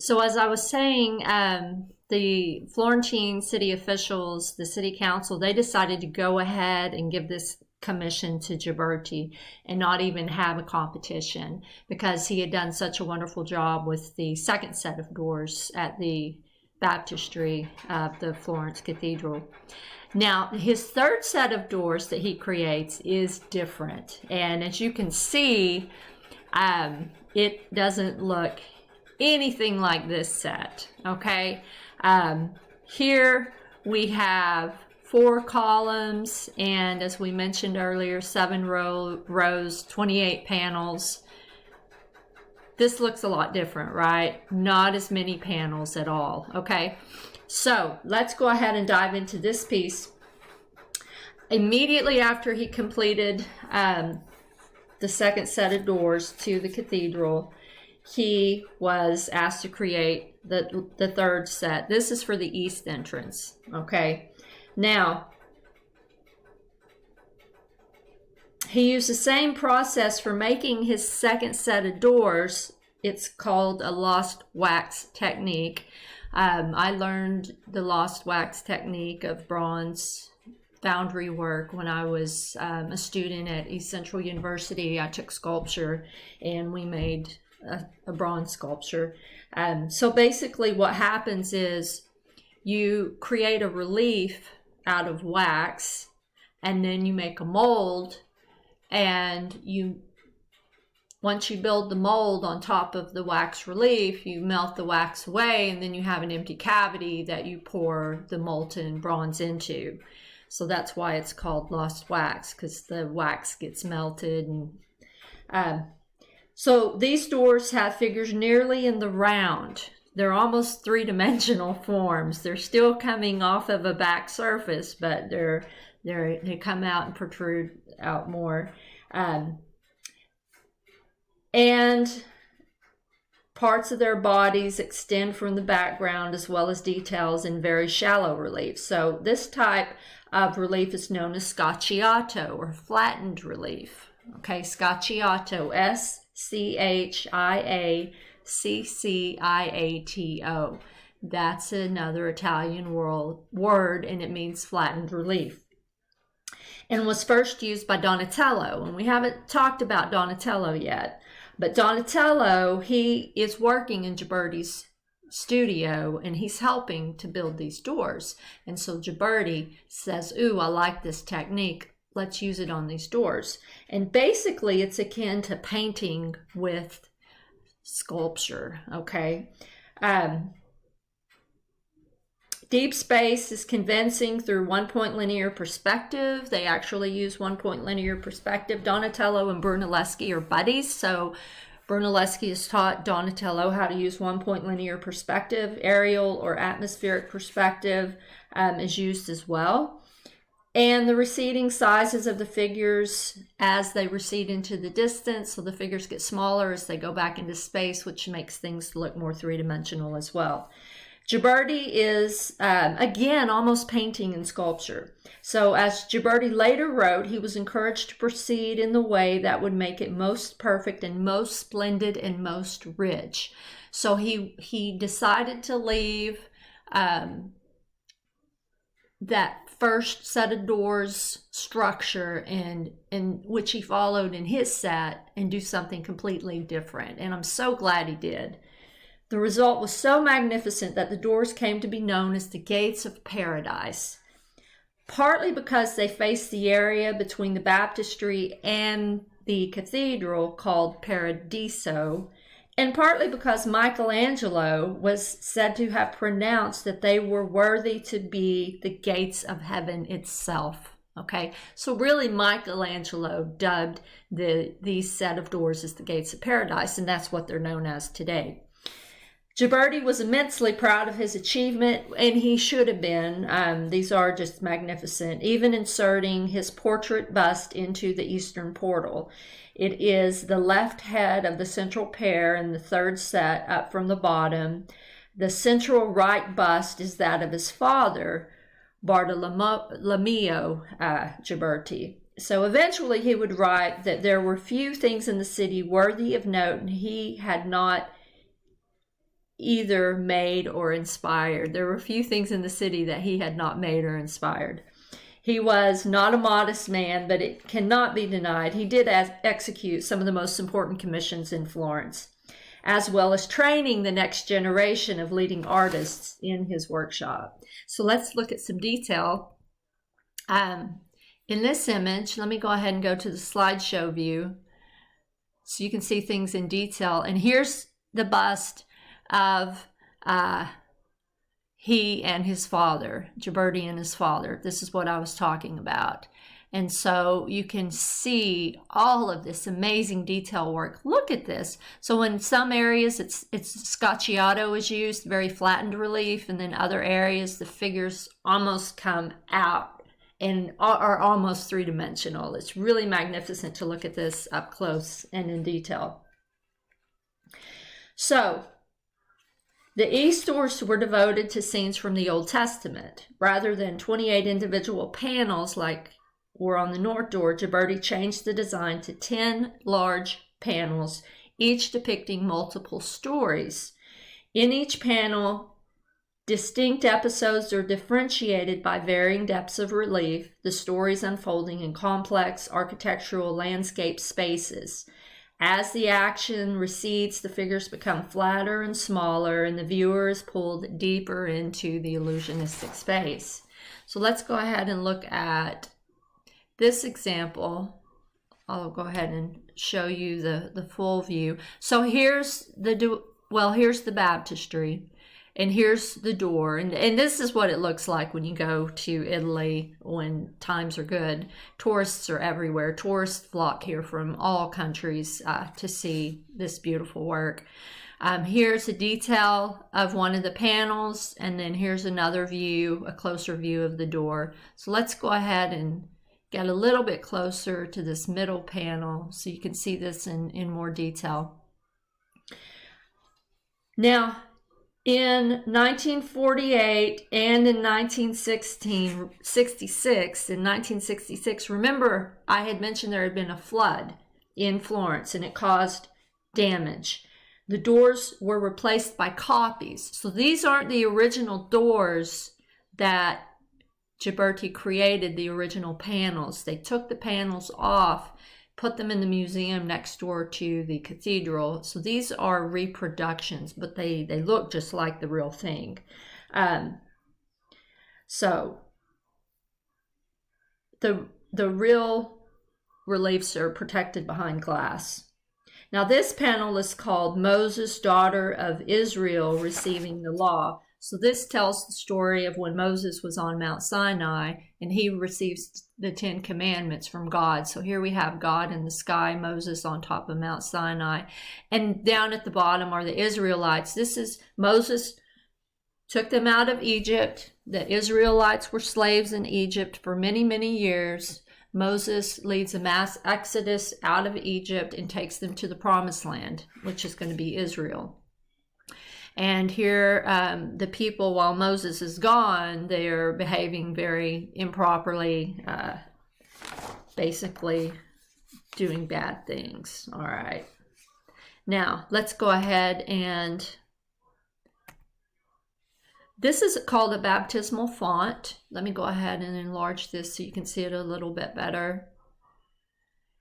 So as I was saying, the Florentine city officials, the city council, they decided to go ahead and give this commission to Ghiberti and not even have a competition because he had done such a wonderful job with the second set of doors at the baptistry of the Florence Cathedral. Now, his third set of doors that he creates is different. And as you can see, it doesn't look anything like this set, okay? Here we have 4 columns, and as we mentioned earlier, 7 rows, 28 panels. This looks a lot different, right? Not as many panels at all, okay? So let's go ahead and dive into this piece. Immediately after he completed the second set of doors to the cathedral, he was asked to create the third set. This is for the east entrance, okay? Now, he used the same process for making his second set of doors. It's called a lost wax technique. I learned the lost wax technique of bronze foundry work when I was a student at East Central University. I took sculpture and we made a bronze sculpture. So basically what happens is you create a relief out of wax, and then you make a mold, and once you build the mold on top of the wax relief, you melt the wax away, and then you have an empty cavity that you pour the molten bronze into. So that's why it's called lost wax, because the wax gets melted. And so these doors have figures nearly in the round. They're almost three-dimensional forms. They're still coming off of a back surface, but they come out and protrude out more. And parts of their bodies extend from the background, as well as details in very shallow relief. So this type of relief is known as Scotchiato, or flattened relief. Okay, Scotchiato, Sciacciato. That's another Italian word, and it means flattened relief. And was first used by Donatello. And we haven't talked about Donatello yet. But Donatello, he is working in Ghiberti's studio, and he's helping to build these doors. And so Ghiberti says, ooh, I like this technique. Let's use it on these doors. And basically, it's akin to painting with sculpture, okay? Deep space is convincing through one-point linear perspective. They actually use one-point linear perspective. Donatello and Brunelleschi are buddies, so Brunelleschi has taught Donatello how to use one-point linear perspective. Aerial or atmospheric perspective is used as well. And the receding sizes of the figures as they recede into the distance, so the figures get smaller as they go back into space, which makes things look more three-dimensional as well. Ghiberti is, again, almost painting and sculpture. So as Ghiberti later wrote, he was encouraged to proceed in the way that would make it most perfect and most splendid and most rich. So he decided to leave that first set of doors structure and which he followed in his set and do something completely different. And I'm so glad he did. The result was so magnificent that the doors came to be known as the Gates of Paradise, partly because they faced the area between the baptistry and the cathedral called Paradiso, and partly because Michelangelo was said to have pronounced that they were worthy to be the gates of heaven itself. Okay, so really Michelangelo dubbed these set of doors as the Gates of Paradise, and that's what they're known as today. Ghiberti was immensely proud of his achievement, and he should have been. These are just magnificent, even inserting his portrait bust into the eastern portal. It is the left head of the central pair in the third set up from the bottom. The central right bust is that of his father, Bartolomeo Ghiberti. So eventually he would write that there were few things in the city worthy of note, and he had not either made or inspired. There were a few things in the city that he had not made or inspired. He was not a modest man, but it cannot be denied he did execute some of the most important commissions in Florence, as well as training the next generation of leading artists in his workshop. So let's look at some detail. In this image, let me go ahead and go to the slideshow view so you can see things in detail. And here's the bust of he and his father, Ghiberti and his father. This is what I was talking about. And so you can see all of this amazing detail work. Look at this. So in some areas, it's Scotchiato is used, very flattened relief. And then other areas, the figures almost come out and are almost three-dimensional. It's really magnificent to look at this up close and in detail. So the east doors were devoted to scenes from the Old Testament. Rather than 28 individual panels like were on the north door, Ghiberti changed the design to 10 large panels, each depicting multiple stories. In each panel, distinct episodes are differentiated by varying depths of relief, the stories unfolding in complex architectural landscape spaces. As the action recedes, the figures become flatter and smaller, and the viewer is pulled deeper into the illusionistic space. So let's go ahead and look at this example. I'll go ahead and show you the full view. So here's the baptistry, and here's the door, and this is what it looks like when you go to Italy when times are good. Tourists are everywhere. Tourists flock here from all countries to see this beautiful work. Here's a detail of one of the panels, and then here's another view, a closer view of the door. So let's go ahead and get a little bit closer to this middle panel so you can see this in more detail. Now, in 1948 and in 1966, remember I had mentioned there had been a flood in Florence and it caused damage. The doors were replaced by copies. So these aren't the original doors that Ghiberti created, the original panels. They took the panels off, put them in the museum next door to the cathedral. So these are reproductions, but they look just like the real thing. So the real reliefs are protected behind glass. Now this panel is called Moses, daughter of Israel, receiving the law. So this tells the story of when Moses was on Mount Sinai and he receives the 10 Commandments from God. So here we have God in the sky, Moses on top of Mount Sinai. And down at the bottom are the Israelites. This is Moses took them out of Egypt. The Israelites were slaves in Egypt for many, many years. Moses leads a mass exodus out of Egypt and takes them to the promised land, which is going to be Israel. And here, the people, while Moses is gone, they're behaving very improperly, basically doing bad things. All right. Now, let's go ahead and this is called a baptismal font. Let me go ahead and enlarge this so you can see it a little bit better.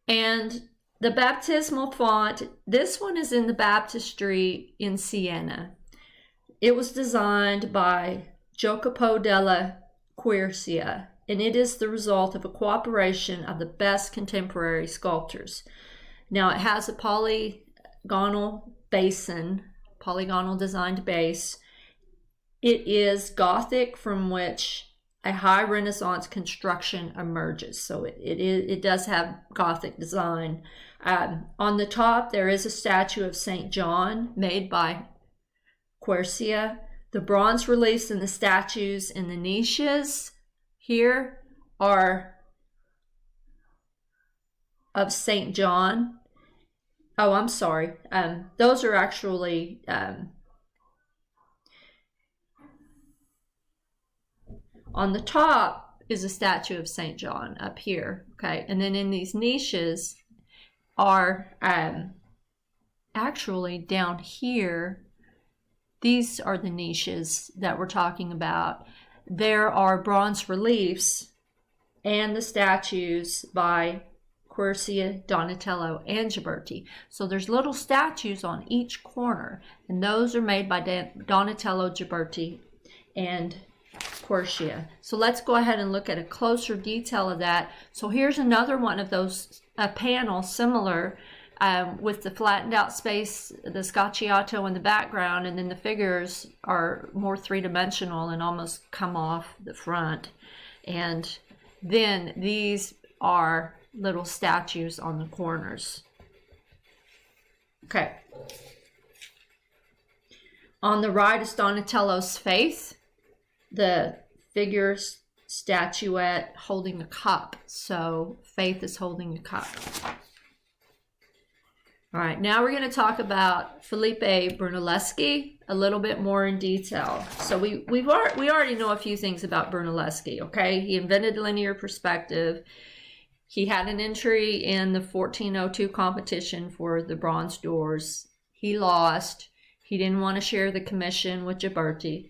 And the baptismal font, this one is in the baptistry in Siena. It was designed by Jacopo della Quercia, and it is the result of a cooperation of the best contemporary sculptors. Now it has a polygonal basin, polygonal designed base. It is Gothic, from which a high Renaissance construction emerges. So it does have Gothic design. On the top, there is a statue of St. John made by Quercia. The bronze reliefs and the statues in the niches here are of St. John. Oh, I'm sorry. Those are actually on the top is a statue of St. John up here, okay? And then in these niches are actually down here, these are the niches that we're talking about. There are bronze reliefs and the statues by Quercia, Donatello, and Ghiberti. So there's little statues on each corner, and those are made by Donatello, Ghiberti, and Quercia. So let's go ahead and look at a closer detail of that. So here's another one of those, a panel similar with the flattened out space, the Scotchiato in the background, and then the figures are more three-dimensional and almost come off the front. And then these are little statues on the corners. Okay. On the right is Donatello's faith, the figure statuette holding a cup. So faith is holding a cup. All right, now we're going to talk about Felipe Brunelleschi a little bit more in detail. So we already know a few things about Brunelleschi, okay? He invented linear perspective. He had an entry in the 1402 competition for the bronze doors. He lost. He didn't want to share the commission with Ghiberti.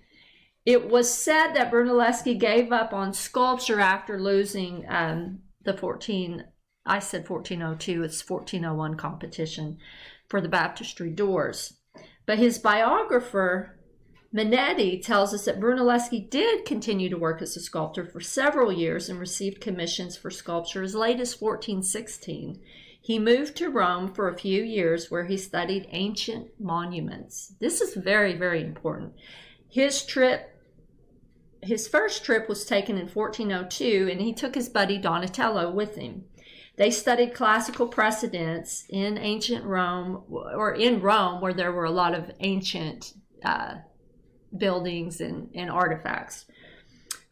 It was said that Brunelleschi gave up on sculpture after losing the 1402, it's 1401 competition for the baptistry doors. But his biographer, Minetti, tells us that Brunelleschi did continue to work as a sculptor for several years and received commissions for sculpture as late as 1416. He moved to Rome for a few years where he studied ancient monuments. This is very, very important. His first trip was taken in 1402, and he took his buddy Donatello with him. They studied classical precedents in ancient Rome, or in Rome, where there were a lot of ancient buildings and artifacts.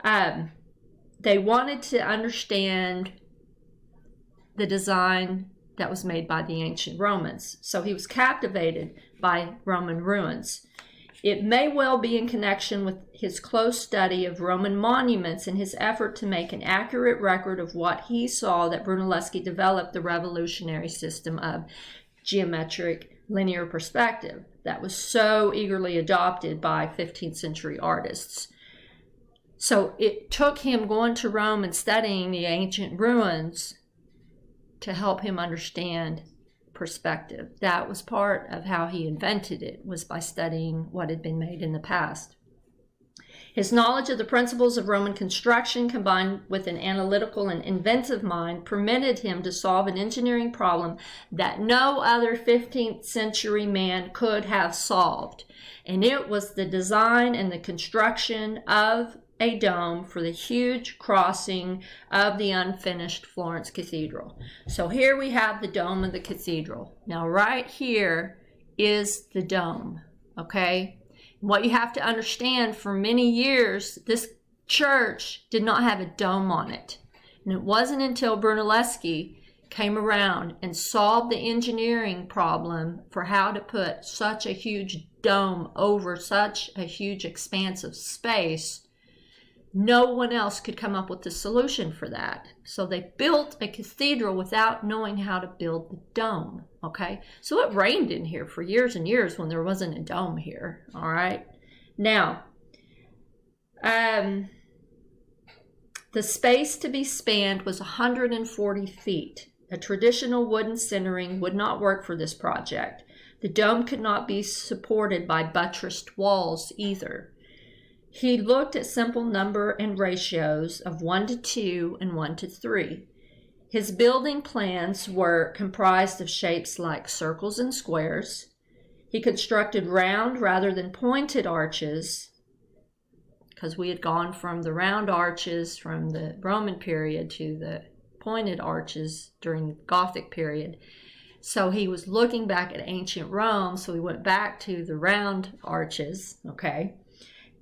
They wanted to understand the design that was made by the ancient Romans. So he was captivated by Roman ruins. It may well be in connection with his close study of Roman monuments and his effort to make an accurate record of what he saw that Brunelleschi developed the revolutionary system of geometric linear perspective that was so eagerly adopted by 15th century artists. So it took him going to Rome and studying the ancient ruins to help him understand perspective. That was part of how he invented it, was by studying what had been made in the past. His knowledge of the principles of Roman construction, combined with an analytical and inventive mind, permitted him to solve an engineering problem that no other 15th century man could have solved. And it was the design and the construction of a dome for the huge crossing of the unfinished Florence Cathedral. So here we have the dome of the cathedral. Now right here is the dome, okay? What you have to understand, for many years, this church did not have a dome on it. And it wasn't until Brunelleschi came around and solved the engineering problem for how to put such a huge dome over such a huge expanse of space. No one else could come up with the solution for that. So they built a cathedral without knowing how to build the dome, okay? So it rained in here for years and years when there wasn't a dome here, all right? Now, the space to be spanned was 140 feet. A traditional wooden centering would not work for this project. The dome could not be supported by buttressed walls either. He looked at simple number and ratios of 1:2 and 1:3. His building plans were comprised of shapes like circles and squares. He constructed round rather than pointed arches, because we had gone from the round arches from the Roman period to the pointed arches during the Gothic period. So he was looking back at ancient Rome, so he went back to the round arches, okay?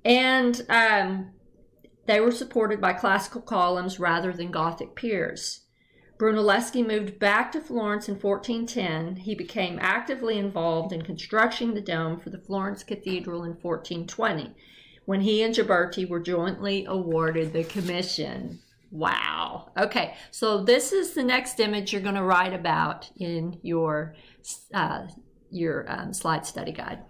And they were supported by classical columns rather than Gothic piers. Brunelleschi moved back to Florence in 1410. He became actively involved in constructing the dome for the Florence Cathedral in 1420, when he and Ghiberti were jointly awarded the commission. Wow. Okay, so this is the next image you're going to write about in your slide study guide.